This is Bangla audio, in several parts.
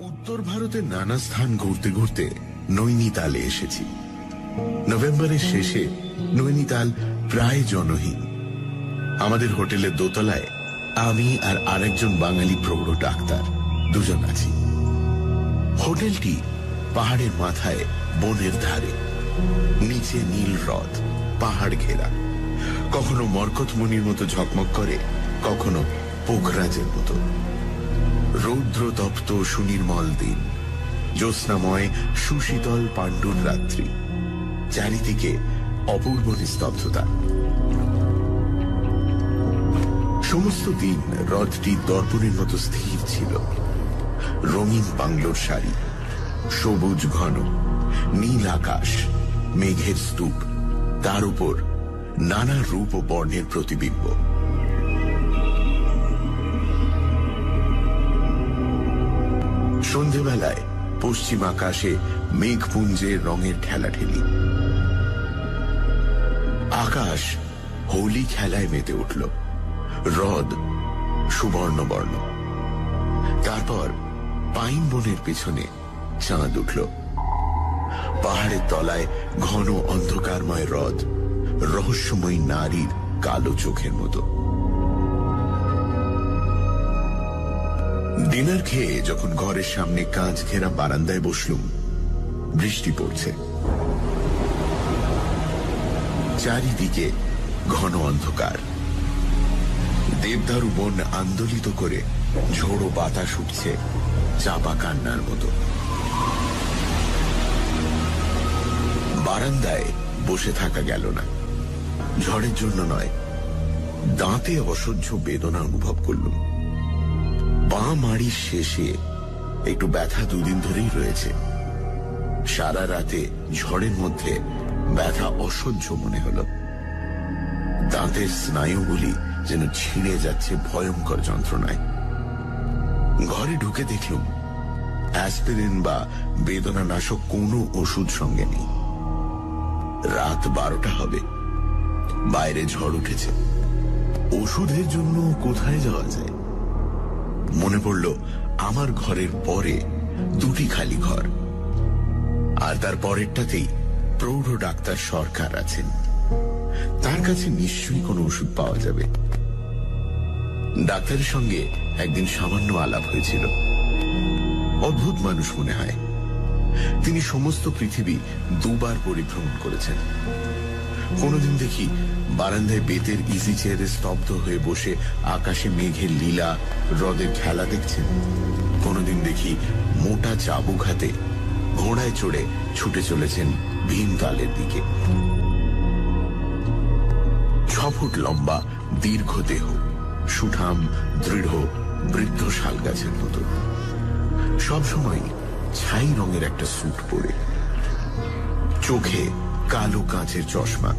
উত্তর ভারতের নানা স্থান ঘুরতে ঘুরতে নৈনিতালে এসেছি। নভেম্বরের শেষে নৈনিতাল প্রায় জনহীন। আমাদের হোটেলের দোতলায় আমি আর আরেকজন বাঙালি প্রৌঢ় ডাক্তার দুজন আছি। হোটেলটি পাহাড়ের মাথায়, বনের ধারে। নিচে নীল হ্রদ, পাহাড় ঘেরা। কখনো মরকতমণির মতো ঝকমক করে, কখনো পোখরাজের মতো। রৌদ্র তপ্ত সুনির্মল দিন, জ্যোৎস্নাময় সুশীতল পাণ্ডুর রাত্রি, চারিদিকে অপূর্ব নিস্তব্ধতা। সমস্ত দিন হ্রদটি দর্পণের মতো স্থির ছিল। রঙিন বাংলোর সারি, সবুজ ঘন, নীল আকাশ, মেঘের স্তূপ, তার উপর নানা রূপ ও বর্ণের প্রতিবিম্ব। সন্ধেবেলায় পশ্চিম আকাশে মেঘপুঞ্জের রঙের ঠেলাঠেলি। আকাশ হোলি খেলায় মেতে উঠল, হ্রদ সুবর্ণবর্ণ। তারপর পাইন বনের পেছনে চাঁদ উঠল। পাহাড়ের তলায় ঘন অন্ধকারময় হ্রদ, রহস্যময়ী নারীর কালো চোখের মতো। ডিনার খেয়ে যখন ঘরের সামনে কাঁচ ঘেরা বারান্দায় বসলুম, বৃষ্টি পড়ছে। চারিদিকে ঘন অন্ধকার। দেবদারু বন আন্দোলিত করে ঝোড়ো বাতাস উঠছে চাপা কান্নার মতো। বারান্দায় বসে থাকা গেল না। ঝড়ের জন্য নয়, দাঁতে অসহ্য বেদনা অনুভব করলুম। বাঁ মাড়ির শেষে একটু ব্যথা দুদিন ধরেই রয়েছে। সারা রাতে ঝড়ের মধ্যে ব্যথা অসহ্য মনে হল। দাঁতের স্নায়ুগুলি যেন ছিঁড়ে যাচ্ছে ভয়ঙ্কর যন্ত্রণায়। ঘরে ঢুকে দেখলুম অ্যাসপিরিন বা বেদনানাশক কোনো ওষুধ সঙ্গে নেই। রাত 12টা হবে, বাইরে ঝড় উঠেছে। ওষুধের জন্য কোথায় যাওয়া যায়? মনে পড়ল আমার ঘরের পরে দুটি খালি ঘর, আর তার পরেরটাতেই প্রৌঢ় ডাক্তার সরকার আছেন। তার কাছে নিশ্চয়ই কোনো ওষুধ পাওয়া যাবে। ডাক্তারের সঙ্গে একদিন সামান্য আলাপ হয়েছিল। অদ্ভুত মানুষ মনে হয়। তিনি সমস্ত পৃথিবী 2 বার পরিভ্রমণ করেছেন। কোনদিন দেখি বারান্দায় বেতের ইজি চেয়ারে স্তব্ধ হয়ে বসে আকাশে মেঘের লীলা, হ্রদের খেলা দেখছেন। কোনদিন দেখি মোটা চাবুক হাতে ঘোড়ায় চড়ে ছুটে চলেছেন ভীমতালের দিকে। 6 ফুট লম্বা, দীর্ঘ দেহ, সুঠাম, দৃঢ়, বৃদ্ধ শাল গাছের মতো। সবসময় ছাই রঙের একটা স্যুট পরে, চোখে কালো কাঁচের চশমা,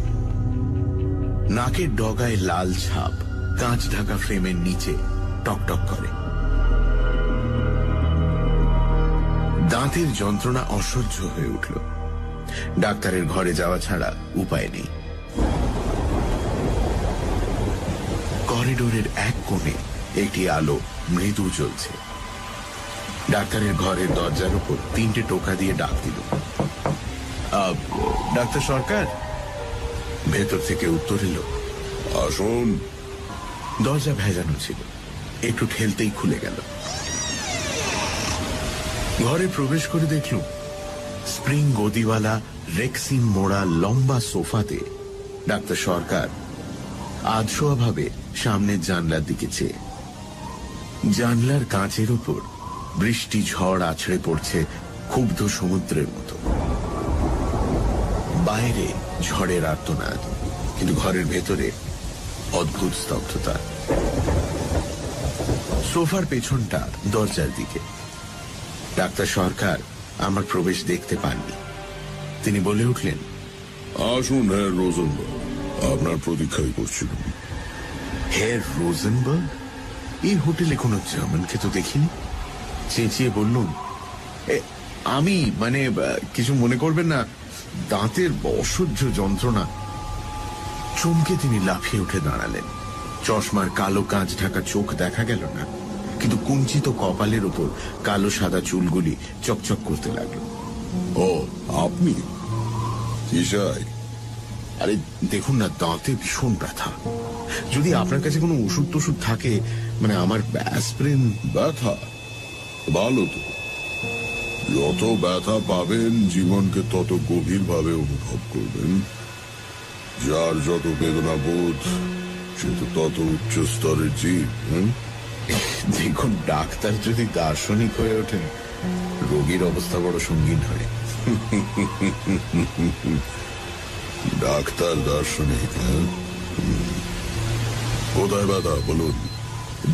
নাকের ডগায় লাল ছাপ কাঁচ ঢাকা ফ্রেমের নিচে টকটক করে। দাঁতের যন্ত্রণা অসহ্য হয়ে উঠল। ডাক্তারের ঘরে যাওয়া ছাড়া উপায় নেই। করিডোরের এক কোণে একটি আলো মৃদু জ্বলছে। ডাক্তারের ঘরের দরজার উপর 3টে টোকা দিয়ে ডাক দিল, ডাক্তার সরকার। ভেতর থেকে উত্তর এলো, আসুন। দরজা ভেজানো ছিল, একটু ঠেলতেই খুলে গেল। ঘরে প্রবেশ করে দেখলুম স্প্রিং গদিওয়ালা রেক্সিন মোড়া লম্বা সোফাতে ডাক্তার সরকার আধশোয়া ভাবে সামনের জানলার দিকে চেয়ে। জানলার কাঁচের উপর বৃষ্টি ঝড় আছড়ে পড়ছে ক্ষুব্ধ সমুদ্রের মতো। বাইরে ঝড়ের আর্তনাদ, কিন্তু ঘরের ভেতরে অদ্ভুত স্তব্ধতা। সোফার পেছনটা দরজার দিকে। ডাক্তার সরকার আমার প্রবেশ দেখতে পাননি। তিনি বলে উঠলেন, আসুন হ্যাঁ রোজেনবার্গ, আপনার প্রতীক্ষাই করছিলাম। হ্যাঁ রোজেনবার্গ? এই হোটেলে কোনো জার্মানকে তো দেখিনি। চেঁচিয়ে বললুম, আমি কিছু মনে করবেন না, দাঁতের অসহ্য যন্ত্রণা। চমকে তিনি লাফিয়ে উঠে দাঁড়ালেন। চশমার কালো কাঁচ ঢাকা চোখ দেখা গেল না, কিন্তু কুঞ্চিত কপালের ওপর কালো সাদা চুলগুলি চকচক করতে লাগলো। ও, আপনি কি চাই? আরে দেখুন না, দাঁতে ভীষণ ব্যথা। যদি আপনার কাছে কোনো ওষুধ টষুধ থাকে, মানে আমার অ্যাসপিরিন। ব্যথা? ভালো তো। যত ব্যথা পাবেন জীবনকে তত গভীরভাবে অনুভব করবেন। যার যত বেদনা বোধ সে তো তত উচ্চ স্তরের জীব। দেখুন, ডাক্তার যদি দার্শনিক হয়ে ওঠেন, রোগীর অবস্থা বড় সঙ্গীন হয়। ডাক্তার দার্শনিক? কোথায় ব্যথা বলুন?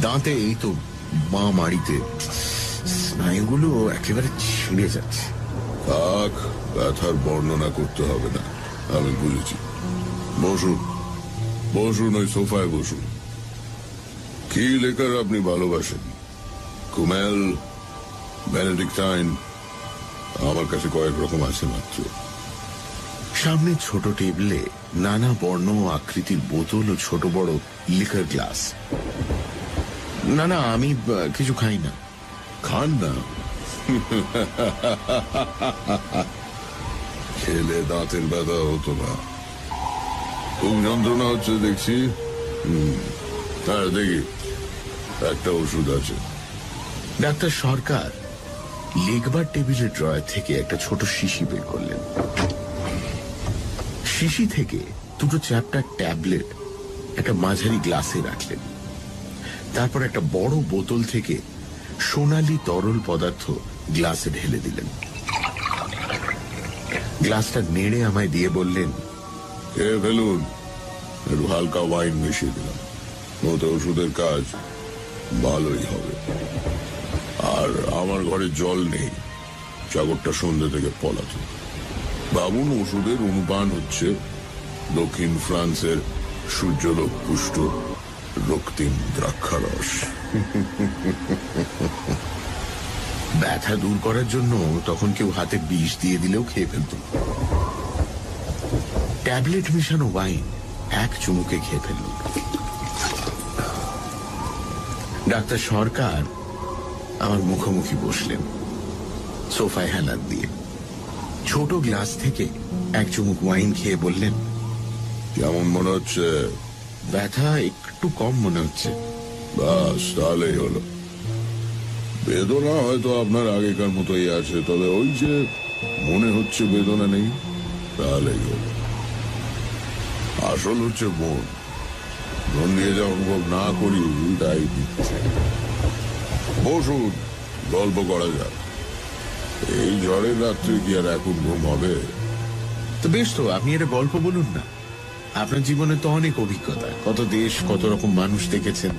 দাঁতে, এই তো বাঁ মাড়িতে। স্নায়ুগুলো একেবারে ছিঁড়ে যাচ্ছে। থাক, ব্যথার বর্ণনা করতে হবে না, আমি বুঝেছি। বসুন বসুন, ওই সোফায় বসুন। কি লেখার আপনি ভালোবাসেন? কুমেল, বেনেডিক্টাইন? আমার কাছে কয়েক রকম আছে মাত্র। সামনে ছোট টেবিলে নানা বর্ণ ও আকৃতির বোতল ও ছোট বড় লিকার গ্লাস। না না, আমি কিছু খাই না। খান না? খেলে দাঁতের ব্যথা হতো না। খুব যন্ত্রণা হচ্ছে দেখছি। হ্যাঁ, দেখি একটা ওষুধ আছে। ডাক্তার সরকার লিখবার টেবিলের ড্রয়ার থেকে একটা ছোট শিশি বের করলেন। শিশি থেকে দুটো চ্যাপ্টার ট্যাবলেট একটা মাঝারি গ্লাসে রাখলেন। তারপর একটা বড় বোতল থেকে সোনালী তরল পদার্থ গ্লাসে ঢেলে দিলেন। গ্লাসটা নেড়ে আমায় দিয়ে বললেন, খেয়ে ফেলুন। একটু হালকা ওয়াইন মিশিয়ে দিলাম, ওতে ওষুধের কাজ ভালোই হবে। আর আমার ঘরে জল নেই, চাকরটা সন্ধ্যে থেকে পলাতক। ভাবুন, ওষুধের অনুপান হচ্ছে দক্ষিণ ফ্রান্সের সূর্যলোক পুষ্ট রক্তিম দ্রাক্ষারস। ব্যথা দূর করার জন্য তখন কেউ হাতে বিষ দিয়ে দিলেও খেয়ে ফেলত। ট্যাবলেট মেশানো ওয়াইন এক চুমুকে খেয়ে ফেলল। ডাক্তার সরকার আমার মুখোমুখি বসলেন, সোফায় হেলান দিয়ে। ছোট গ্লাস থেকে এক চুমুক ওয়াইন খেয়ে বললেন, কেমন মনে হচ্ছে? ব্যথা একটু কম মনে হচ্ছে। বাস, তাহলেই হলো। বেদনা হয়তো আপনার আগেকার মতোই আছে, তবে ওই যে মনে হচ্ছে বেদনা নেই, তাহলেই হলো। আসল হচ্ছে মন। মন দিয়ে যা অনুভব না করি তাই দিচ্ছে। বসুন, গল্প করা যাক। এই ঝড়ের রাত্রে কি আর এখন ঘুম হবে? তো বেশ, তো আপনি একটা গল্প বলুন না। আপনার জীবনে তো অনেক অভিজ্ঞতা, কত দেশ, কত রকম মানুষ দেখেছেন।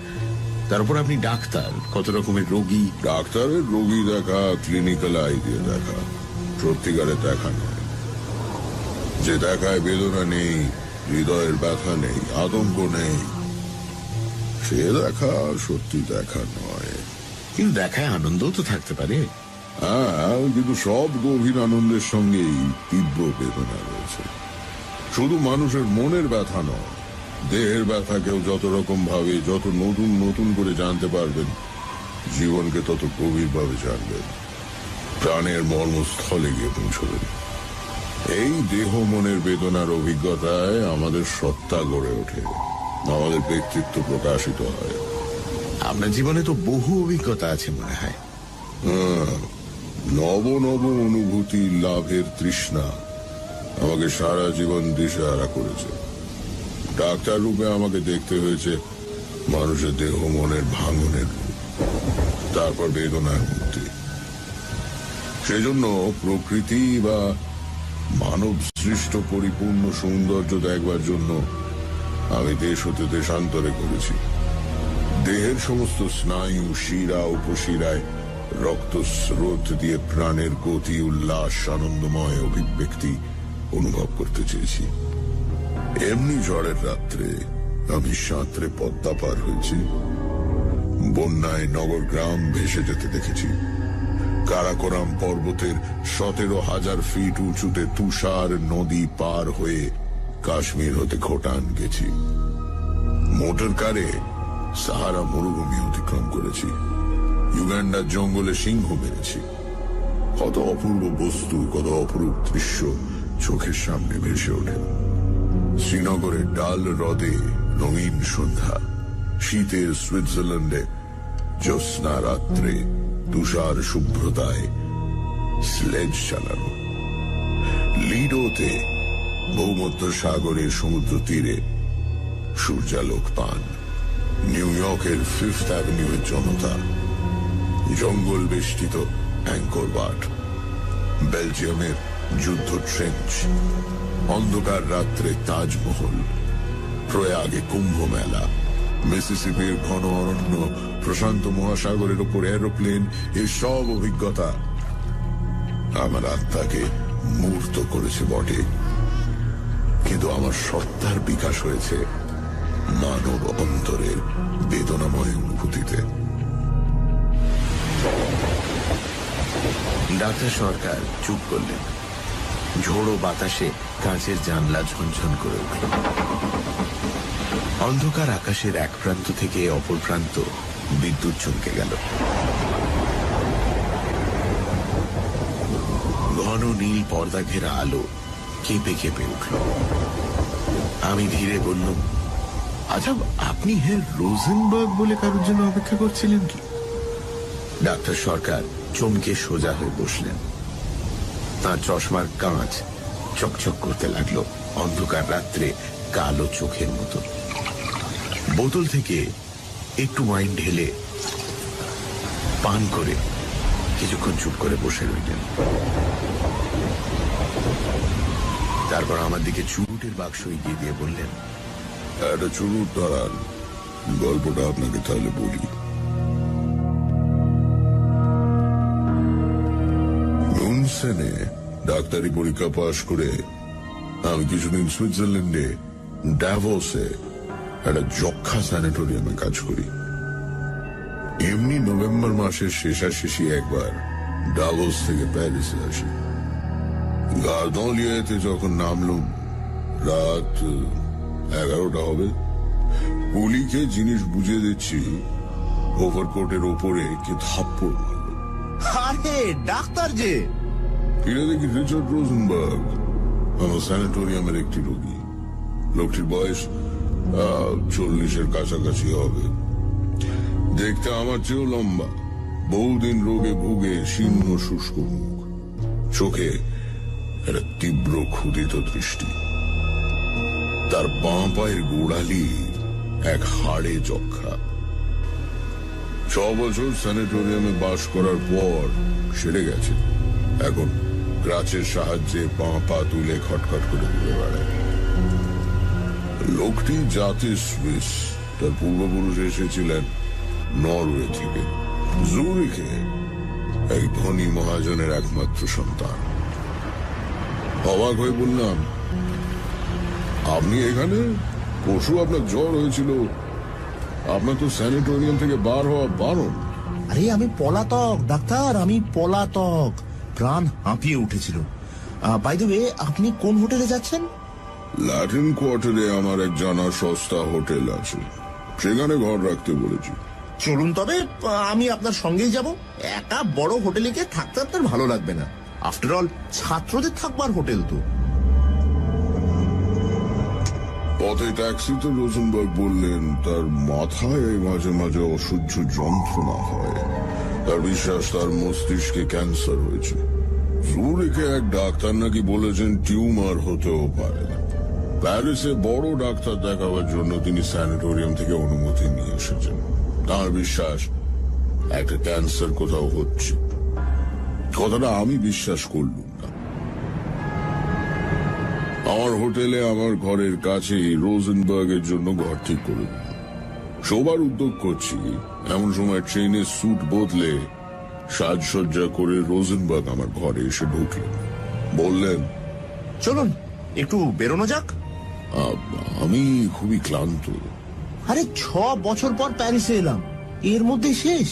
তারপর আপনি ডাক্তার, কত রকমের রোগী। ডাক্তারের রোগী দেখা ক্লিনিক্যাল আই দিয়ে দেখা, সত্যিকারে দেখা নয়। যে দেখায় বেদনা নেই, হৃদয়ের ব্যথা নেই, আতঙ্ক নেই, সে দেখা সত্যি দেখা নয়। কিন্তু দেখায় আনন্দও তো থাকতে পারে। হ্যাঁ, কিন্তু সব গভীর আনন্দের সঙ্গেই তীব্র বেদনা রয়েছে। শুধু মানুষের মনের ব্যথা নয়, দেহের ব্যথাকেও যত রকম ভাবে, যত নতুন নতুন করে জানতে পারবেন, জীবনকে তত গভীরভাবে জানবেন, প্রাণের মর্মস্থলে গিয়ে পৌঁছবেন। এই দেহ মনের বেদনার অভিজ্ঞতায় আমাদের সত্তা গড়ে ওঠে, আমাদের ব্যক্তিত্ব প্রকাশিত হয়। আপনার জীবনে তো বহু অভিজ্ঞতা আছে মনে হয়। নব নব অনুভূতি লাভের তৃষ্ণা আমাকে সারা জীবন দিশেহারা করেছে। ডাক্তার রূপে আমাকে দেখতে হয়েছে মানুষের দেহ মনের ভাঙনের রূপ, তারপর বেদনার মুক্তি। সেজন্য প্রকৃতি বা মানব সৃষ্ট পরিপূর্ণ সৌন্দর্য দেখবার জন্য আমি দেশ হতে দেশান্তরে করেছি। দেহের সমস্ত স্নায়ু, শিরা, উপশিরায় রক্তস্রোত দিয়ে প্রাণের গতি, উল্লাস, আনন্দময় অভিব্যক্তি অনুভব করতে চেয়েছি। এমনি ঝড়ের রাত্রে আমি সাঁতরে পদ্মা পার হয়েছি, বন্যায় নগর গ্রাম ভেসে যেতে দেখেছি, কারাকোরাম পর্বতের 17,000 ফিট উঁচুতে তুষার নদী পার হয়ে কাশ্মীর হতে খোটান গেছি, মোটর কারে সাহারা মরুভূমি অতিক্রম করেছি, ইউগান্ডার জঙ্গলে সিংহ মেরেছি। কত অপূর্ব বস্তু, কত অপরূপ দৃশ্য চোখের সামনে ভেসে ওঠে। শ্রীনগরের ডাল হ্রদে রঙিন সন্ধ্যা, শীতের সুইজারল্যান্ডে জ্যোৎস্না রাত্রে তুষার শুভ্রতায় স্লেজ চালানো, লিডোতে ভূমধ্য সাগরের সমুদ্র তীরে সূর্যালোক পান, নিউ ইয়র্কের ফিফথ অ্যাভিনিউয়ের জনতা, জঙ্গল বেষ্টিত অ্যাঙ্কর ওয়াট, বেলজিয়ামের যুদ্ধ ট্রেঞ্চ, অন্ধকার রাত্রে তাজমহল, প্রয়াগে কুম্ভ মেলা, মিসিসিপির ঘন অরণ্য, প্রশান্ত মহাসাগরের ওপর এরোপ্লেন, এই সব অভিজ্ঞতা আমার আত্মাকে মূর্ত করেছে বটে, কিন্তু আমার সত্তার বিকাশ হয়েছে মানব অন্তরের বেদনাময় অনুভূতিতে। ডাক্তার সরকার চুপ করলেন। ঝোড়ো বাতাসে কাঁচের জানলা ঝনঝন করে উঠল। অন্ধকার আকাশের এক প্রান্ত থেকে অপর প্রান্ত বিদ্যুৎ চমকে গেল। ঘন নীল পর্দা ঘেরা আলো কেঁপে কেঁপে উঠল। আমি ধীরে বললাম, আচ্ছা, আপনি হে রোজেনবার্গ বলে কারোর জন্য অপেক্ষা করছিলেন কি? ডাক্তার সরকার চমকে সোজা হয়ে বসলেন। তাঁর চশমার কাঁচ চকচক করতে লাগলো অন্ধকার রাত্রে কালো চোখের মতো। বোতল থেকে একটু ওয়াইন ঢেলে পান করে কিছুক্ষণ চুপ করে বসে রইলেন। তারপর আমার দিকে চুরুটের বাক্স এগিয়ে দিয়ে বললেন, একটা চুরুট ধরান, গল্পটা আপনাকে তাহলে বলি। মুনসেনে ডাক্তারি পরীক্ষা পাশ করে আমি কিছুদিন সুইজারল্যান্ডে ড্যাভোসে একটা যক্ষা স্যানিটোরিয়ামে কাজ করি। এমনি নভেম্বর মাসের শেষাশেষি একবার ডাভোস থেকে প্যারিসে আসি। গার্দলিয়াতে যখন নামলুম রাত 11টা হবে। পুলিকে জিনিস বুঝিয়ে দিচ্ছি, ওভারকোটের ওপরে কে থাপ্পড় মারল। আরে ডাক্তার যে! ফিরে দেখি রিচার্ড রোজেনবার্গ, আমার স্যানিটোরিয়ামের একটি রোগী। লোকটির বয়স 40-এর কাছাকাছি হবে। দেখতে আমার চেয়েও লম্বা, বহুদিন রোগে ভুগে শীর্ণ শুষ্ক মুখ, চোখে একটা তীব্র ক্ষুধিত দৃষ্টি। তার বাঁ পায়ের গোড়ালি এক হাড়ে যক্ষা। 6 বছর স্যানিটোরিয়ামে বাস করার পর সেরে গেছে। এখন ক্রাচের সাহায্যে বাঁ পা তুলে খটখট করে ঘুরে বেড়ায়। লোকটি জাতে সুইস, তার পূর্বপুরুষ এসেছিলেন নরওয়ে থেকে। জুরিখে এক ধনী মহাজনের একমাত্র সন্তান। অবাক হয়ে বললাম, আপনি এখানে? পরশু আপনার জ্বর হয়েছিল, আপনার তো স্যানিটোরিয়াম থেকে বার হওয়া বারণ। আরে আমি পলাতক ডাক্তার, আমি পলাতক। প্রাণ হাঁপিয়ে উঠেছিল। বাই দ্য ওয়ে, আপনি কোন হোটেলে যাচ্ছেন? ল্যাটিন কোয়ার্টারে আমার এক জানা সস্তা হোটেল আছে, সেখানে ঘর রাখতে বলেছি। চলুন তবে, আমি আপনার সঙ্গেই যাব। একা বড় হোটেলে গিয়ে থাকতে আপনার ভালো লাগবে না। আফটার অল, ছাত্রদের থাকবার হোটেল তো। পথে ট্যাক্সিতে রোজেনবার্গ বললেন তার মাথায় মাঝে মাঝে অসহ্য যন্ত্রণা হয়। তার বিশ্বাস তার মস্তিষ্কে ক্যান্সার হয়েছে। জুরিখে এক ডাক্তার নাকি বলেছেন টিউমার হতেও পারে। প্যারিসে বড় ডাক্তার দেখাবার জন্য তিনি স্যানিটোরিয়াম থেকে অনুমতি নিয়ে এসেছেন। তার বিশ্বাস একটা ক্যান্সার কোথাও হচ্ছে। কথাটা আমি বিশ্বাস করলুম না। আমার হোটেলে আমার ঘরের কাছেই রোজেনবার্গের জন্য ঘর ঠিক করে দিল। শোবার উদ্যোগ করছি, এমন সময় ট্রেনের স্যুট বদলে সাজসজ্জা করে রোজেনবার্গ আমার ঘরে এসে ঢুকলেন। বললেন, চলুন একটু বেরোনো যাক। আমি খুবই ক্লান্ত। আরে 6 বছর পর প্যারিসে এলাম, এর মধ্যে শেষ।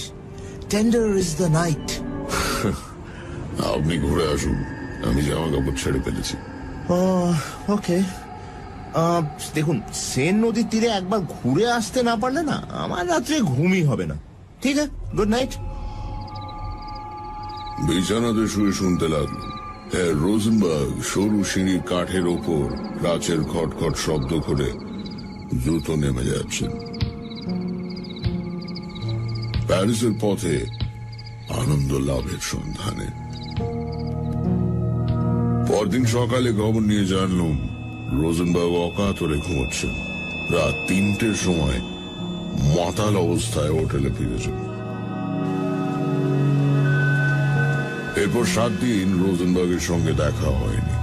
Tender is the night. আপনি ঘুরে আসুন, আমি জামা কাপড় ছেড়ে ফেলেছি। ওকে। দেখুন, সেন নদীর তীরে একবার ঘুরে আসতে না পারলে না আমার রাত্রে ঘুমই হবে না। ঠিক আছে, গুড নাইট। বিছানাতে শুয়ে শুনতে লাগলো। হ্যাঁ, রোজেনবার্গ সরু সিঁড়ির কাঠের ওপর কাচের খটখট শব্দ করে দ্রুত নেমে যাচ্ছেন। প্যারিসের পথে আনন্দ লাভের সন্ধানে। পরদিন সকালে খবর নিয়ে জানলুম রোজেনবার্গ অকাতরে ঘুমোচ্ছেন। রাত 3টের সময় মাতাল অবস্থায় হোটেলে ফিরেছেন। এরপর 7 দিন রোজেনবার্গের সঙ্গে দেখা হয়নি।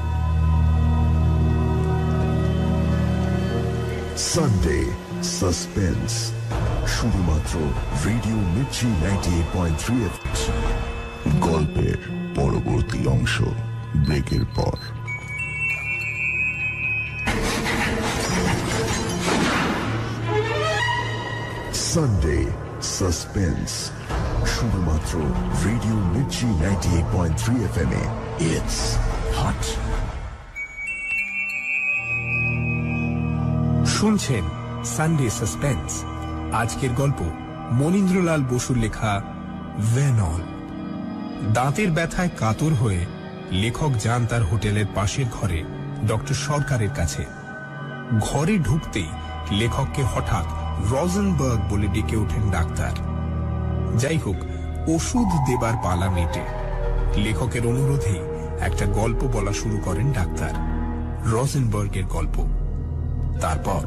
সানডে সাসপেন্স, শুধুমাত্র রেডিও মির্চি 98.3 FM। গল্পের পরবর্তী অংশ ব্রেকের পর। সানডে সাসপেন্স, শুধুমাত্র radio Mirchi 98.3 FM A. It's hot. শুনছেন সানডে সাসপেন্স। আজকের গল্প মনীন্দ্রলাল বসুর লেখা ভেনল। দাঁতের ব্যথায় কাতর হয়ে লেখক যান তার হোটেলের পাশের ঘরে ডক্টর সরকারের কাছে। ঘরে ঢুকতেই লেখককে হঠাৎ রোজেনবার্গ বলে ডেকে ওঠেন ডাক্তার। যাই হোক, ওষুধ দেবার পালা মেটে লেখকের অনুরোধেই একটা গল্প বলা শুরু করেন ডাক্তার, রোজেনবার্গের গল্প। তারপর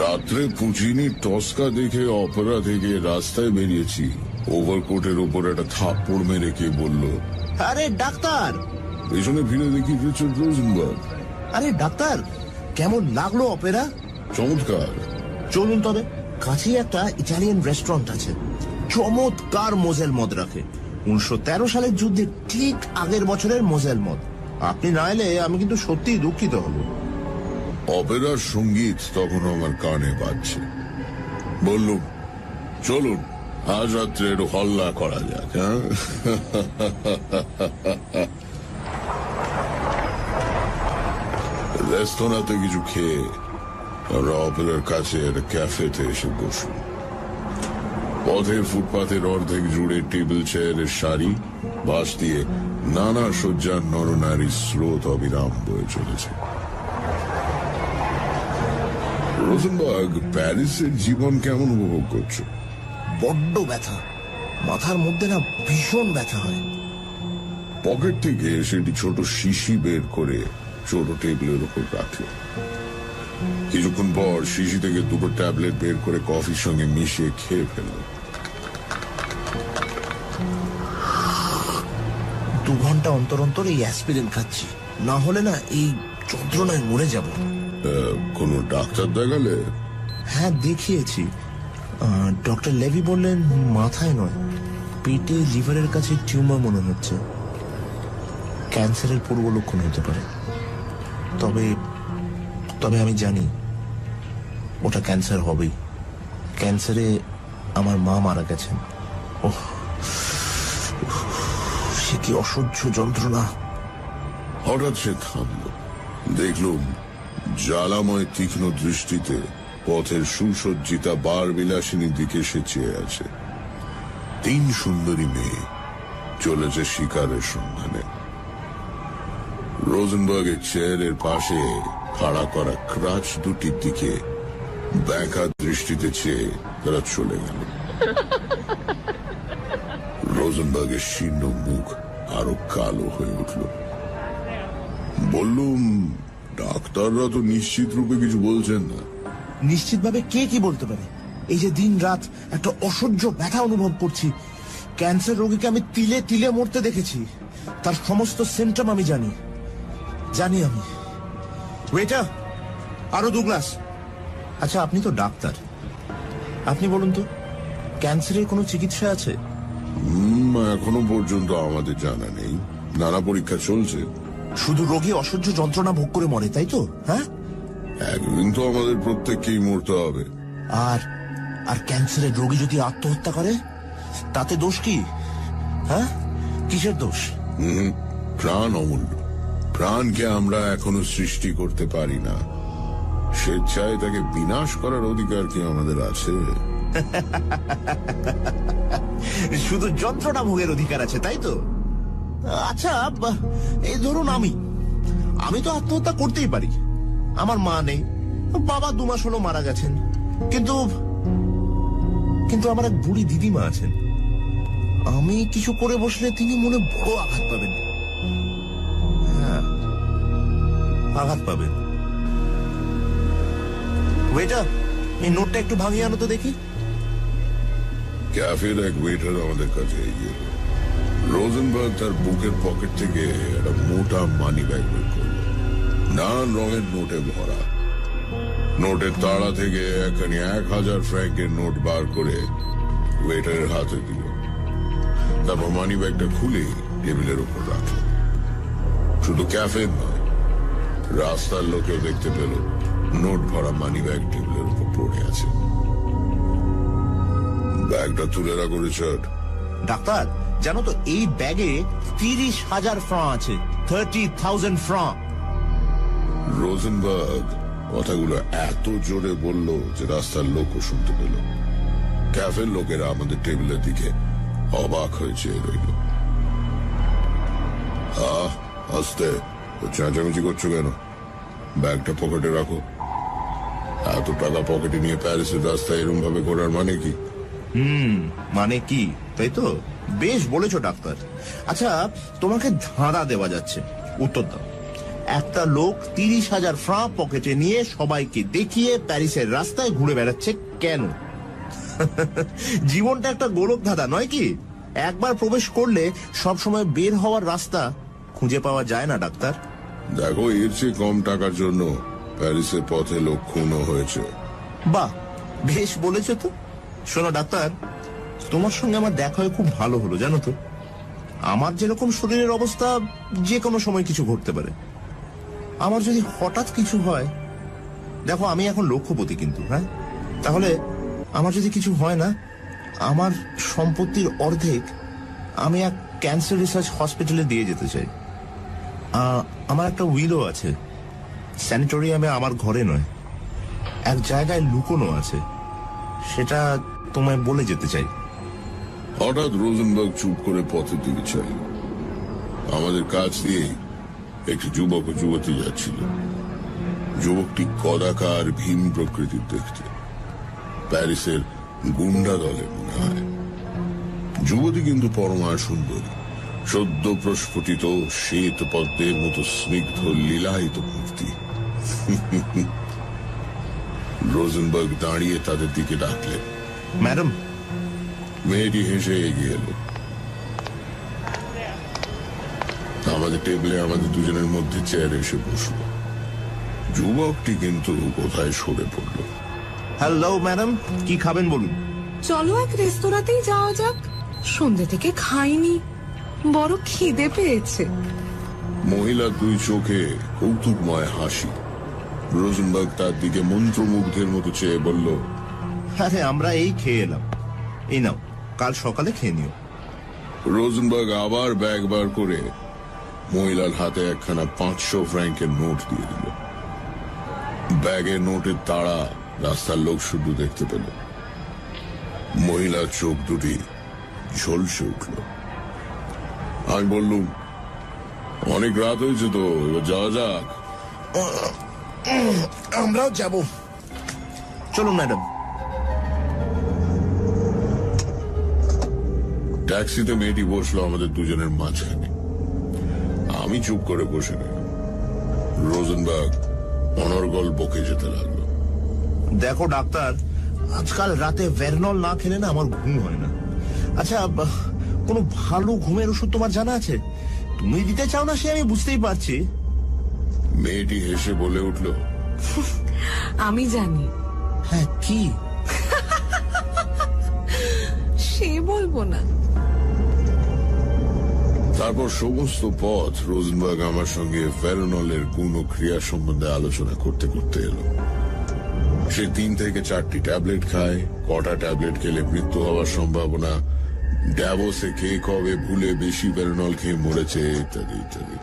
রাত্রে পুচিনি টস্কা দেখে অপেরা থেকে রাস্তায় বেরিয়েছি। ওভারকোটের উপর একটা থাপ্পড় মেরে কে বলল, আরে ডাক্তার! পেছনে ফিরে দেখি রিচার্ড রোজেনবার্গ। আরে ডাক্তার, কেমন লাগলো অপেরা? চমৎকার। চলুন তবে, কাছেই একটা ইটালিয়ান রেস্টুরেন্ট আছে, চমৎকার মোজেল মদ রাখে। 1913 সালের যুদ্ধে ঠিক আগের বছরের মোজেল মদ। আপনি না এলে আমি কিন্তু সত্যিই দুঃখিত হব। অপেরার সঙ্গীত তখন আমার কানে বাজছে। বললুম, চলুন আজ রাত্রে একটু হল্লা করা যাক। হ্যাঁ, রেস্তোরাঁতে কিছু খেয়ে আমরা অপেরার কাছে একটা ক্যাফেতে এসে বসুন। পথে ফুটপাথের অর্ধেক জুড়ে টেবিল চেয়ারের সারি, বাস দিয়ে নানা সজ্জার নরনারীর স্রোত অবিরাম বয়ে চলেছে। রোজেনবার্গ, প্যারিসের জীবন কেমন উপভোগ করছো? বড্ড ব্যথা, মাথার মধ্যে না ভীষণ ব্যথা হয়। পকেট থেকে সেটি ছোট শিশি বের করে ছোট টেবিলের উপর রাখল। কিছুক্ষণ পর শিশি থেকে 2টো ট্যাবলেট বের করে কফির সঙ্গে মিশিয়ে খেয়ে ফেলল। 2 ঘন্টা অন্তর অন্তর এই অ্যাসপিরিন খাচ্ছি, না হলে না এই যন্ত্রণায় মরে যাব। কোনো ডাক্তার দেখালে? হ্যাঁ, দেখিয়েছি। ডক্টর লেভি বললেন মাথায় নয়, পেটে লিভারের কাছে টিউমার মনে হচ্ছে, ক্যান্সারের পূর্ব লক্ষণ হতে পারে। তবে তবে আমি জানি ওটা ক্যান্সার হবেই। ক্যান্সারে আমার মা মারা গেছেন। ওহ, সে কি অসহ্য যন্ত্রণা! হঠাৎ সে থামল। দেখলুম জ্বালাময় তীক্ষ্ণ দৃষ্টিতে পথের সুসজ্জিতা বার বিলাসিনীর দিকে সে চেয়ে আছে। 3 সুন্দরী মেয়ে চলেছে শিকারের সন্ধানে। রোজেনবার্গের চেয়ারের পাশে খাড়া করা ক্রাচ দুটির দিকে ব্যাকা দৃষ্টিতে চেয়ে তারা চলে গেল। রোজেনবার্গের শীর্ণ মুখ আরো কালো হয়ে উঠল। বললুম, ডাক্তাররা তো নিশ্চিত রূপে কিছু বলছেন না। নিশ্চিতভাবে কে কি বলতে পারে? এই যে দিন রাত একটা অসহ্য ব্যথা অনুভব করছি। ক্যান্সার রোগীকে আমি তিলে তিলে মরতে দেখেছি, তার সমস্ত সিমটম আমি জানি। আমি ওয়েটার, আরো 2 গ্লাস। আচ্ছা, আপনি তো ডাক্তার, আপনি বলুন তো, ক্যান্সারের কোনো চিকিৎসা আছে? এখনো পর্যন্ত আমাদের জানা নেই। নানা পরীক্ষা চলছে। শুধু রোগী অসহ্য যন্ত্রণা ভোগ করে মরে, তাই তো? হ্যাঁ, একদিন তো আমাদের প্রত্যেককেই মরতে হবে। আর আর ক্যান্সারের রোগী যদি আত্মহত্যা করে, তাতে দোষ কি? হ্যাঁ, কিসের দোষ? প্রাণ অমূল্য। প্রাণকে আমরা এখনো সৃষ্টি করতে পারি না, স্বেচ্ছায় তাকে বিনাশ করার অধিকার কি আমাদের আছে? শুধু যন্ত্রণা ভোগের অধিকার আছে, তাই তো? আচ্ছা, এই ধরুন আমি তো আত্মহত্যা করতেই পারি। আমার মা নেই, বাবা 2 মাস হলো মারা গেছেন, কিন্তু কিন্তু আমার এক বুড়ি দিদিমা আছেন। আমি কিছু করে বসলে তিনি মনে বড় আঘাত পাবেন। হ্যাঁ, আঘাত পাবেন। ওয়েটার, এই নোটটা একটু ভাঙিয়ে আনো তো দেখি। ক্যাফের এক ওয়েটার আমাদের কাছে এগিয়ে এলো। রোজেনবার্গ তার বুকের পকেট থেকে একটা মোটা মানি ব্যাগ বের করল, নানান রঙের নোটে ভরা। নোটের তাড়া থেকে একখানি 1000 ফ্র্যাঙ্কের নোট বার করে ওয়েটারের হাতে দিল। তারপর মানি ব্যাগটা খুলে টেবিলের উপর রাখল। শুধু ক্যাফের নয়, রাস্তার লোকেও দেখতে পেল নোট ভরা মানি ব্যাগ টেবিলের উপর পড়ে আছে। ব্যাগটা তুলে রাখো রিচার্ড। ডাক্তার, জানো তো এই ব্যাগে 30,000 ফ্রাঁ আছে। 30,000 ফ্রাঁ। রোজেনবার্গ কথাগুলো এত জোরে বলল যে রাস্তার লোকও শুনতে পেল। ক্যাফের লোকেরা আমাদের টেবিলের দিকে অবাক হয়ে চেয়ে রইল। আস্তে, চেঁচামেচি করছো কেন? ব্যাগটা পকেটে রাখো। এত টাকা পকেটে নিয়ে প্যারিসের রাস্তায় এরম ভাবে করার মানে কি? মানে কি, তাই তো? বেশ বলেছো ডাক্তার। আচ্ছা, তোমাকে ধাঁধা দেওয়া যাচ্ছে, উত্তর দাও। একটা লোক 30,000 ফ্রাঁ পকেটে নিয়ে সবাইকে দেখিয়ে প্যারিসের রাস্তায় ঘুরে বেড়াচ্ছে কেন? জীবনটা একটা গোলক ধাঁধা নয় কি? একবার প্রবেশ করলে সব সময় বের হওয়ার রাস্তা খুঁজে পাওয়া যায় না ডাক্তার। দেখো, এর চেয়ে কম টাকার জন্য প্যারিসের পথে লোক খুনও হয়েছে। বাহ, বেশ বলেছো তো। শোনো ডাক্তার, তোমার সঙ্গে আমার দেখা হয়ে খুব ভালো হলো, জানো তো। আমার যেরকম শরীরের অবস্থা, যে কোনো সময় কিছু ঘটতে পারে। আমার যদি হঠাৎ কিছু হয়, দেখো আমি এখন লক্ষপতি কিন্তু, হ্যাঁ, তাহলে আমার যদি কিছু হয় না, আমার সম্পত্তির অর্ধেক আমি এক ক্যান্সার রিসার্চ হসপিটালে দিয়ে যেতে চাই। আমার একটা উইলও আছে, স্যানিটোরিয়ামে আমার ঘরে নয়, এক জায়গায় লুকোনো আছে, সেটা তোমায় বলে যেতে চাই। হঠাৎ রোজেনবার্গ চুপ করে পথের দিকে চাইল। আমাদের কাছ দিয়ে একটি যুবক ও যুবতী যাচ্ছিল। যুবকটি কদাকার ভীম প্রকৃতির দেখতে, প্যারিসের গুন্ডা দলে মনে হয়। যুবতী কিন্তু পরমা সুন্দরী, সদ্য প্রস্ফুটিত শ্বেত পদ্মের মতো স্নিগ্ধ লীলায়িত মূর্তি। রোজেনবার্গ দাঁড়িয়ে তাদের দিকে ডাকলেন, ম্যাডাম। মেয়েটি হেসে এগিয়ে এলো। আমাদের টেবিলে আমাদের দুজনের মধ্যে চেয়ারে এসে বসলো। যুবকটি কিন্তু কোথায় সরে পড়ল। হ্যালো ম্যাডাম, কি খাবেন বলুন? চলো এক রেস্তোরাঁতেই যাওয়া যাক, সন্ধ্যে থেকে খাইনি, বড় খিদে পেয়েছে। মহিলার 2 চোখে কৌতুকময় হাসি। রোজেনবার্গ তার দিকে মন্ত্রমুগ্ধের মতো চেয়ে বলল, আরে আমরা এই খেয়ে এলাম, এই নাও, কাল সকালে খেয়ে নিও। রোজেনবার্গ আবার ব্যাগ বার করে মহিলার হাতে একখানা 500 ফ্র্যাঙ্কের নোট দিয়ে দিল। ব্যাগের নোটের তাড়া রাস্তার লোক শুধু দেখতে পেল। মহিলার চোখ দুটি ঝলসে উঠল। আমি বললুম, অনেক রাত হয়েছে তো, এবার যাওয়া যাক। আমরাও যাব, চলুন ম্যাডাম। ট্যাক্সিতে মেয়েটি বসলো আমাদের দুজনের মাঝখানে। আমি চুপ করে বসে রইলাম। রোজেনবার্গ অনর্গল বকে যেতে লাগলো। দেখো ডাক্তার, আজকাল রাতে ভেরনল না খেলে না আমার ঘুম হয় না। আচ্ছা, কোনো ভালো ঘুমের ওষুধ তোমার জানা আছে? তুমি দিতে চাও না সে আমি বুঝতেই পারছি। মেয়েটি হেসে বলে উঠল, আমি জানি। হ্যাঁ, কি? সে বলবো না। তারপর সমস্ত পথ রোজেনবার্গ আমার সঙ্গে ফেরোনলের গুণ ও ক্রিয়া সম্বন্ধে আলোচনা করতে করতে এলো। সে 3 থেকে 4টি ট্যাবলেট খায়, কটা ট্যাবলেট খেলে মৃত্যু হওয়ার সম্ভাবনা, ড্যাভোসে কে কবে ভুলে বেশি ফেরোনল খেয়ে মরেছে, ইত্যাদি ইত্যাদি।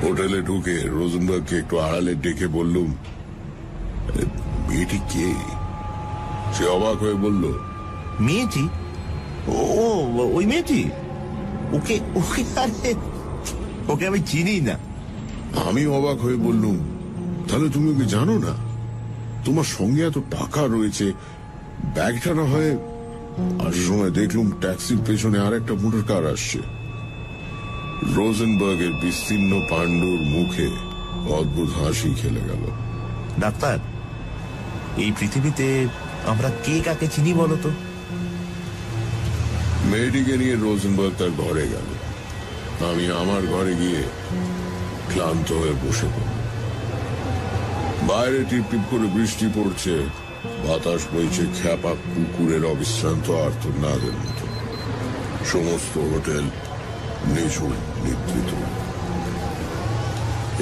হোটেলে ঢুকে রোজেনবার্গকে একটু আড়ালে ডেকে বললুম, মেয়েটি কে? সে অবাক হয়ে বলল, মেয়েটি? ও ওই মেয়েটি? ওকে ওকে আরে ওকে আমি চিনি না। আমি অবাক হয়ে বললুম, তাহলে তুমি ওকে জানো না? তোমার সঙ্গে এত টাকা রয়েছে, ব্যাগটা না হয়। আর সময় দেখলুম ট্যাক্সির পেছনে আর একটা মোটর কার আসছে। রোজেনবার্গের বিস্তীর্ণ পাণ্ডুর মুখে অদ্ভুত হাসি খেলে গেল। ডাক্তার, এই পৃথিবীতে আমরা কে কাকে চিনি বলতো? মেয়েটিকে নিয়ে রোজেনবার্গ তার ঘরে গেল। আমি আমার ঘরে গিয়ে ক্লান্ত হয়ে বসে পড়লাম। বাইরে টিপ টিপ করে বৃষ্টি পড়ছে, বাতাস বইছে খ্যাপা কুকুরের অবিশ্রান্ত আর্তনাদের মতো। সমস্ত হোটেল নিঝুম নিদ্রিত।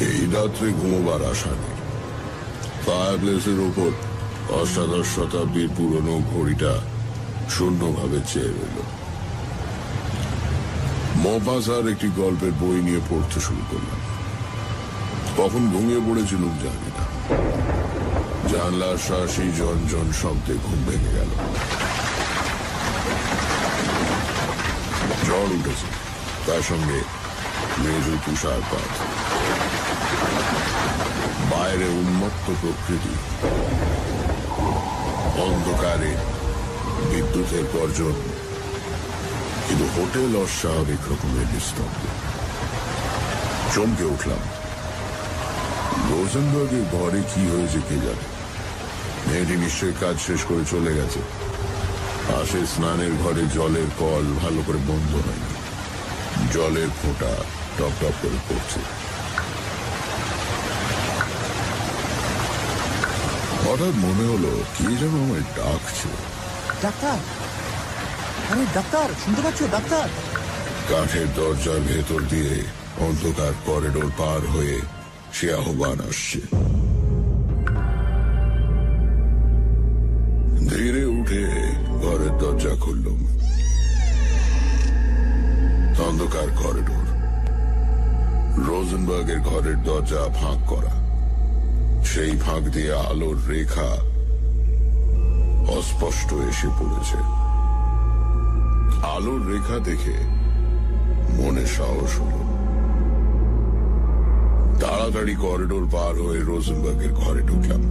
এই রাত্রে ঘুমোবার আশা নেই। ফায়ারপ্লেসের ওপর অষ্টাদশ শতাব্দীর পুরনো ঘড়িটা শূন্যভাবে চেয়ে রইল। মপাসার একটি গল্পের বই নিয়ে পড়তে শুরু করলাম। কখন ঘুমিয়ে পড়েছিলাম জানি না। জানলার শাসি জন শব্দে ঘুম ভেঙে গেল। ঝড় উঠেছে, তার সঙ্গে মেজু তুষারপাত। বাইরে উন্মত্ত প্রকৃতি, অন্ধকারে বিদ্যুতের গর্জন, কিন্তু হোটেল অস্বাভাবিক রকমের নিস্তব্ধ। চমকে উঠলাম। রোজেনবার্গের ঘরে কি হয়েছে কে জানে। মেয়েটি নিশ্চয়ই কাজ শেষ করে চলে গেছে। পাশে স্নানের ঘরে জলের কল ভালো করে বন্ধ হয়নি, জলের ফোঁটা টপ টপ করে পড়ছে। হঠাৎ মনে হলো কে যেন আমায় ডাকছে। ডাক্তার, আরে ডাক্তার, শুনতে পাচ্ছ ডাক্তার? কাঠের দরজার ভেতর দিয়ে অন্ধকার করিডোর পার হয়ে সে আহ্বান আসছে। ধীরে উঠে ঘরের দরজা খুললুম। অন্ধকার করিডোর, রোজেনবার্গের ঘরের দরজা ফাঁক করা। সেই ফাঁক দিয়ে আলোর রেখা অস্পষ্ট এসে পড়েছে। আলোর রেখা দেখে মনে সাহস হল। তাড়াতাড়ি করিডোর পার হয়ে রোজেনবার্গের ঘরে ঢুকলাম।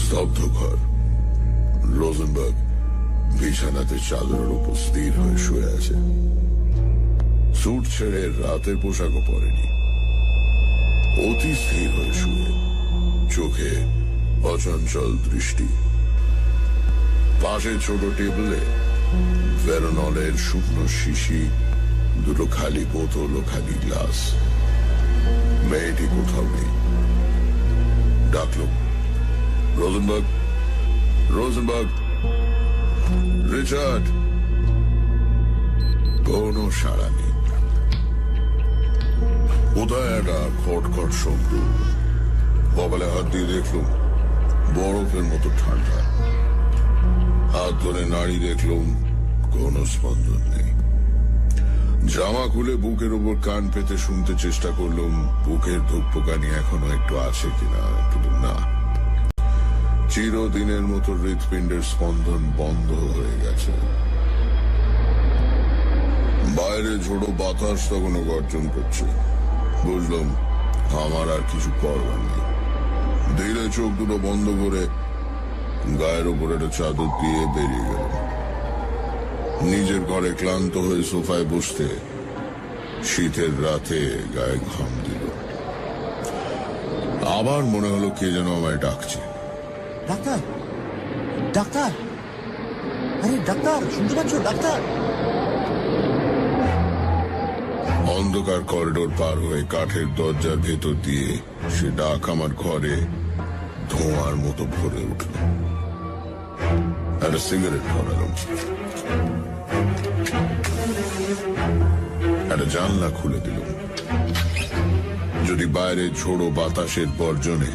স্তব্ধ ঘর। রোজেনবার্গ বিছানাতে চাদরের উপর স্থির হয়ে শুয়ে আছে। স্যুট ছেড়ে রাতের পোশাকও পরেনি। অতি স্থির হয়ে শুয়ে, চোখে অচঞ্চল দৃষ্টি। পাশে ছোট টেবিলে ভেরনলের শুকনো শিশি, দুটো খালি বোতল ও খালি গ্লাস। মেয়েটি কোথাও নেই। ডাকলুম, রোজেনবার্গ, রোজেনবার্গ, রিচার্ড। কোনো সাড়া নেই। কোথায় একটা খটখট শব্দ। কপালে হাত দিয়ে দেখলুম বরফের মতো ঠান্ডা। হাত ধরে নাড়ি দেখলুম কোনো স্পন্দন নেই। জামা খুলে বুকের উপর কান পেতে শুনতে চেষ্টা করলুম বুকের ধুকপুকানি এখনো একটু আছে কিনা, কিন্তু না। চিরদিনের মতো হৃৎপিণ্ডের স্পন্দন বন্ধ হয়ে গেছে। বাইরে ঝোড়ো বাতাস তখনও গর্জন করছে। বুঝলাম আমার আর কিছু করবার নেই। ধীরে চোখ দুটো বন্ধ করে গায়ের উপর একটা চাদর দিয়ে বেরিয়ে গেল। নিজের ঘরে ক্লান্ত হয়ে সোফায় বসতে শীতের রাতে গায়ে ঘাম দিল। আবার মনে হলো কে যেন আমায় ডাকছে। ডাক্তার, ডাক্তার, আরে ডাক্তার, শুনতে পাচ্ছ ডাক্তার? অন্ধকার করিডোর পার হয়ে কাঠের দরজার ভেতর দিয়ে সে ডাক আমার ঘরে ধোঁয়ার মতো ভরে উঠল। একটা সিগারেট ধরালাম। একটা জানলা খুলে দিল। যদি বাইরে ঝোড়ো বাতাসের গর্জনে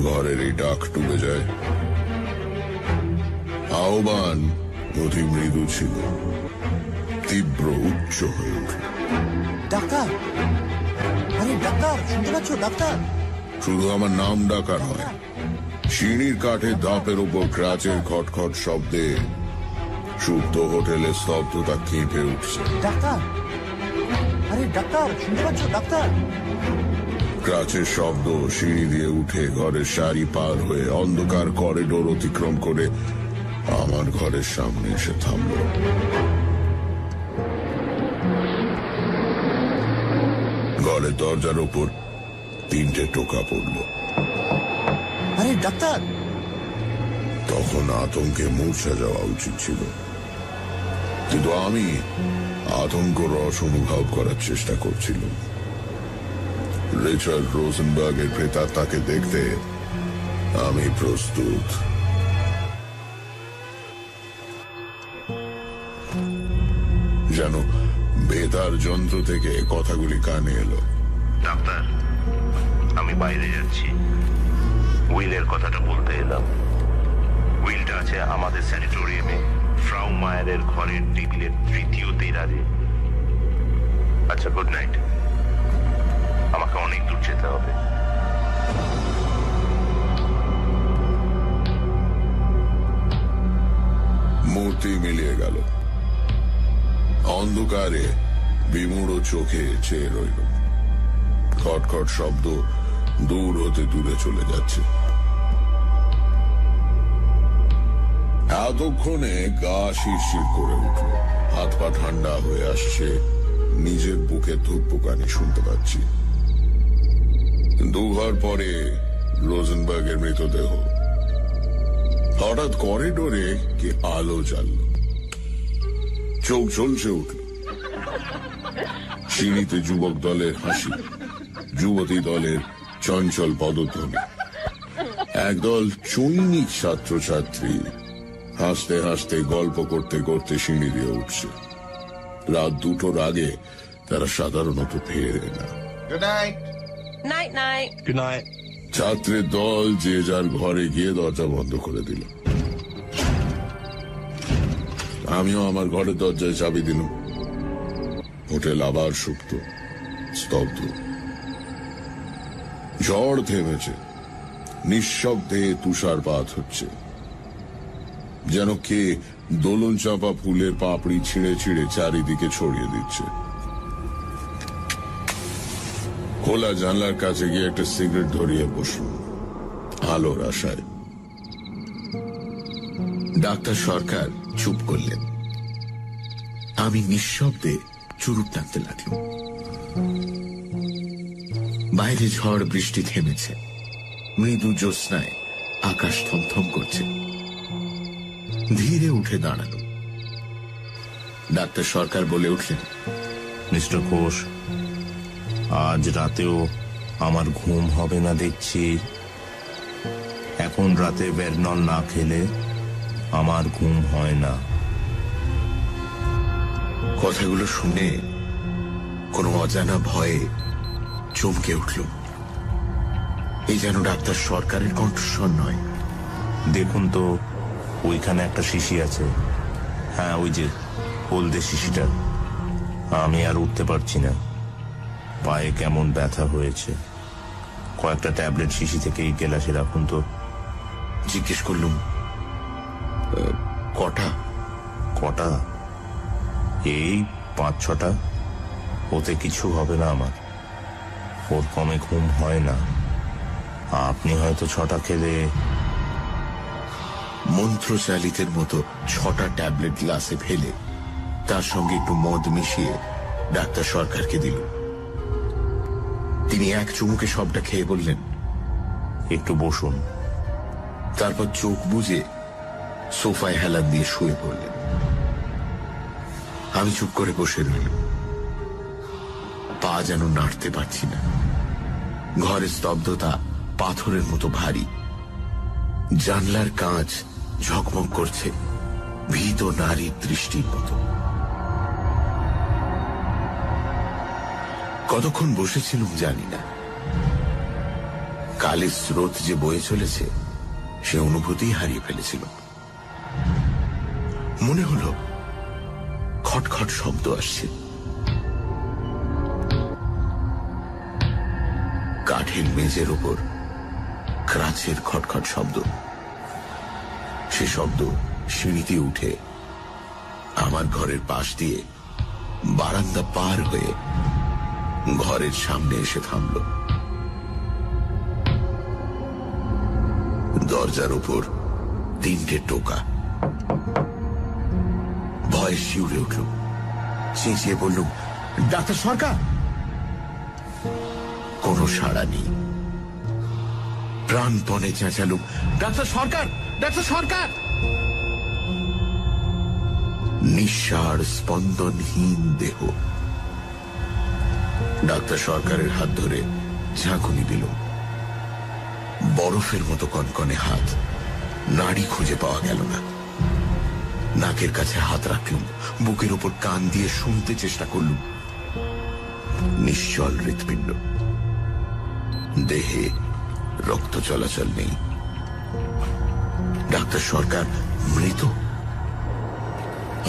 ঘরের এই ডাক ডুবে যায়। আহ্বান অতি মৃদু ছিল, তীব্র উচ্চ হয়ে উঠল। ডাক্তার, আরে ডাক্তার, শুনতে পাচ্ছ ডাক্তার? শুধু আমার নাম ডাকা নয়, সিঁড়ির কাঠে ধাপের উপর ক্রাচের খটখট শব্দে সুপ্ত হোটেলের স্তব্ধতা কেঁপে উঠছে। ডাক্তার, আরে ডাক্তার, শুনতে পাচ্ছ ডাক্তার? ক্রাচের শব্দ সিঁড়ি দিয়ে উঠে ঘরের সারি পার হয়ে অন্ধকার করিডোর অতিক্রম করে আমার ঘরের সামনে এসে থামল। ঘরের দরজার ওপর 3টে টোকা পড়ল। আরে ডাক্তার! তখন আতঙ্কে মূর্ছা যাওয়া উচিত ছিল, কিন্তু আমি আতঙ্ক রস অনুভব করার চেষ্টা করছিলাম। রিচার্ড রোজেনবার্গের প্রেতাত্মাকে দেখতে আমি প্রস্তুত। যেন বেতার যন্ত্র থেকে কথাগুলি কানে এলো। ডাক্তার, আমি বাইরে যাচ্ছি। উইলের কথাটা বলতে এলাম। উইলটা আছে আমাদের স্যানিটোরিয়ামে ফ্রাউ মায়ারের ঘরের টেবিলের 3য় দেরাজে। আচ্ছা, গুড নাইট। আমাকে অনেক দূর যেতে হবে। মূর্তি মিলিয়ে গেল। অন্ধকারে বিমূঢ় চোখে চেয়ে রইল। খটখট শব্দ দূর হতে দূরে চলে যাচ্ছে। এতক্ষণে গা শিরশির করে উঠল, হাত পা ঠান্ডা হয়ে আসছে, নিজের বুকে ধুকপুকানি শুনতে পাচ্ছি। 2 ঘর পরে রোজেনবার্গের মৃতদেহ। হঠাৎ করিডোরে কি আলো জ্বালল, চোখ ঝলসে উঠল। সিঁড়িতে যুবক দলের হাসি, যুবতী দলের চঞ্চল পদধ্বনি। একদল চৈনিক ছাত্রছাত্রী হাসতে হাসতে গল্প করতে করতে সিঁড়ি দিয়ে উঠছে। রাত 2টোর আগে তারা সাধারণত ফেরে না। Night, night. Good night. ছাত্রের দল যে যার ঘরে গিয়ে দরজা বন্ধ করে দিল। আমিও আমার ঘরের দরজায় চাবি দিলাম। হোটেল আবার সুপ্ত, স্তব্ধ। ঝড় থেমেছে, নিঃশব্দে তুষারপাত হচ্ছে। যেন কে দোলন চাপা ফুলের পাপড়ি ছিঁড়ে ছিঁড়ে চারিদিকে ছড়িয়ে দিচ্ছে। খোলা জানলার কাছে গিয়ে একটা সিগারেট ধরিয়ে বসল আলোর আশায়। ডাক্তার সরকার চুপ করলেন। আমি নিঃশব্দে চুরুট টানতে লাগলাম। বাইরে ঝড় বৃষ্টি থেমেছে, মৃদু জ্যোৎস্নায় আকাশ থমথম করছে। ধীরে উঠে দাঁড়ালো। ডাক্তার সরকার বলে উঠলেন, মিস্টার ঘোষ, আজ রাতেও আমার ঘুম হবে না দেখছি। এখন রাতে ভেরনল না খেলে আমার ঘুম হয় না। কথাগুলো শুনে কোনো অজানা ভয়ে চমকে উঠল। এই যেন ডাক্তার সরকারের কণ্ঠস্বর নয়। দেখুন তো, ওইখানে একটা শিশি আছে। হ্যাঁ, ওই যে হলদে শিশিটা। আমি আর উঠতে পারছি না, পায়ে কেমন ব্যথা হয়েছে। কয়েকটা ট্যাবলেট শিশি থেকে এই গেলাসে রাখুন তো। জিজ্ঞেস করলুম, কটা? কটা? এই 5-6টা। ওতে কিছু হবে না আমার। ওর কমে ঘুম হয় না। আপনি হয়তো 6টা খেলে। মন্ত্রচালিতের মতো 6টা ট্যাবলেট গ্লাসে ফেলে তার সঙ্গে একটু মদ মিশিয়ে ডাক্তার সরকারকে দিল। তিনি এক চুমুকে সবটা খেয়ে বললেন, একটু বসুন। তারপর চোখ বুজে সোফায় হেলান দিয়ে শুয়ে পড়লেন। আমি চুপ করে বসে রইলাম। পা যেন নাড়তে পারছি না। ঘরের স্তব্ধতা পাথরের মতো ভারী। জানলার কাঁচ ঝকমক করছে ভীত নারীর দৃষ্টির মতো। কতক্ষণ বসেছিলাম জানি না। কালের স্রোত যে বয়ে চলেছে সে অনুভূতি হারিয়ে ফেলেছিল। মনে হলো খটখট শব্দ আসছে। কাঠের মেঝের ওপর ক্রাচের খটখট শব্দ। সে শব্দ সিঁড়িতে উঠে আমার ঘরের পাশ দিয়ে বারান্দা পার হয়ে ঘরের সামনে এসে থামল। দরজার উপর 3টে টোকা। ভয়ে শিউরে উঠল, চেঁচিয়ে বললুম, ডাক্তার সরকার। কোনো সাড়া নেই। প্রাণপণে চেঁচালুম, ডাক্তার সরকার, ডাক্তার সরকার। নিঃসাড় স্পন্দনহীন দেহ। ডাক্তার সরকারের হাত ধরে ঝাঁকুনি দিল। বরফের মতো কনকনে হাত, নাড়ি খুঁজে পাওয়া গেল না। নাকের কাছে হাত রাখলুম, বুকের উপর কান দিয়ে শুনতে চেষ্টা করলুম। নিশ্চল হৃৎপিণ্ড, দেহে রক্ত চলাচল নেই। ডাক্তার সরকার মৃত।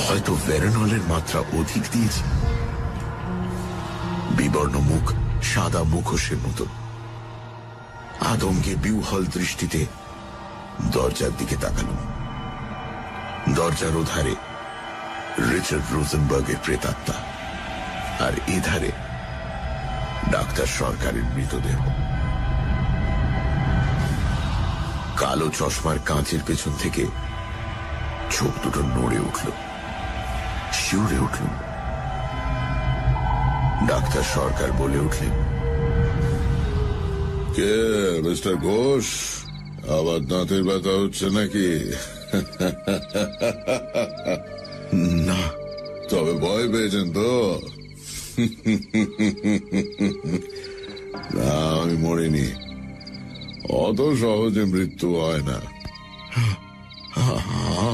হয়তো ভেরনলের মাত্রা অধিক দিয়েছে। বিবর্ণ মুখ, সাদা মুখোশের মতো। আতঙ্কে বিহ্বল দৃষ্টিতে দরজার দিকে তাকালুম। দরজার ওধারে রিচার্ড রোজেনবার্গের প্রেতাত্মা, আর এধারে ডাক্তার সরকারের মৃতদেহ। কালো চশমার কাঁচের পেছন থেকে চোখ দুটো নড়ে উঠল, শিউরে উঠল। ডাক্তার সরকার বলে উঠলেন, কে মিস্টার ঘোষ, আবার দাঁতের ব্যথা হচ্ছে নাকি? না। তবে ভয় পেয়েছেন তো? না, আমি মরিনি। অত সহজে মৃত্যু হয় না।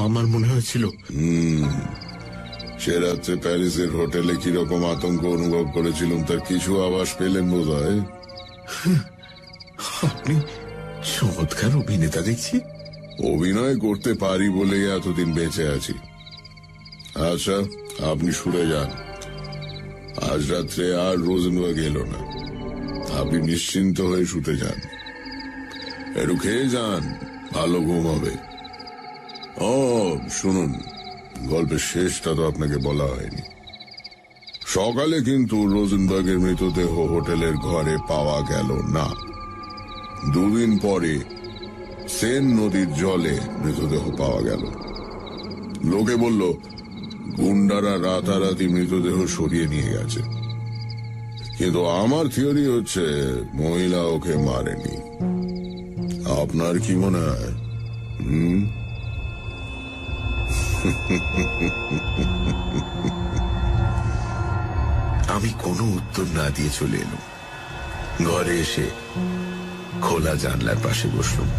আমার মনে হয়েছিল। সে রাত্রে প্যারিসের হোটেলে কিরকম আতঙ্ক অনুভব করেছিলাম তার কিছু আভাস পেলেন বোধ হয়। আপনি চমৎকার অভিনেতা দেখছি। অভিনয় করতে পারি বলেই এতদিন বেঁচে আছি। আচ্ছা, আপনি শুনে যান। আজ রাত্রে আর রোজেনবার্গ এলো না। আপনি নিশ্চিন্ত হয়ে শুতে যান। একটু খেয়ে যান, ভালো ঘুম হবে। ও শুনুন, গল্পের শেষটা তো আপনাকে বলা হয়নি। সকালে কিন্তু রোজেনবার্গের মৃতদেহ হোটেলের ঘরে পাওয়া গেল না। 2 দিন পরে সেন নদীর জলে মৃতদেহ পাওয়া গেল। লোকে বলল গুন্ডারা রাতারাতি মৃতদেহ সরিয়ে নিয়ে গেছে, কিন্তু আমার থিওরি হচ্ছে মহিলা ওকে মারেনি। আপনার কি মনে হয়? আমি কোনো উত্তর না দিয়ে চলে এলাম। ঘরে এসে খোলা জানলার পাশে বসলুম।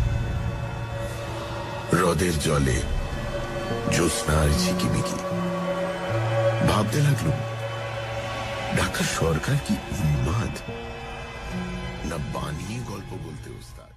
হ্রদের জলে জ্যোৎস্নার ঝিকিমিকি। ভাবতে লাগলুম, ডাক্তার সরকার কি উন্মাদ, না বানিয়ে গল্প বলতে ওস্তাদ।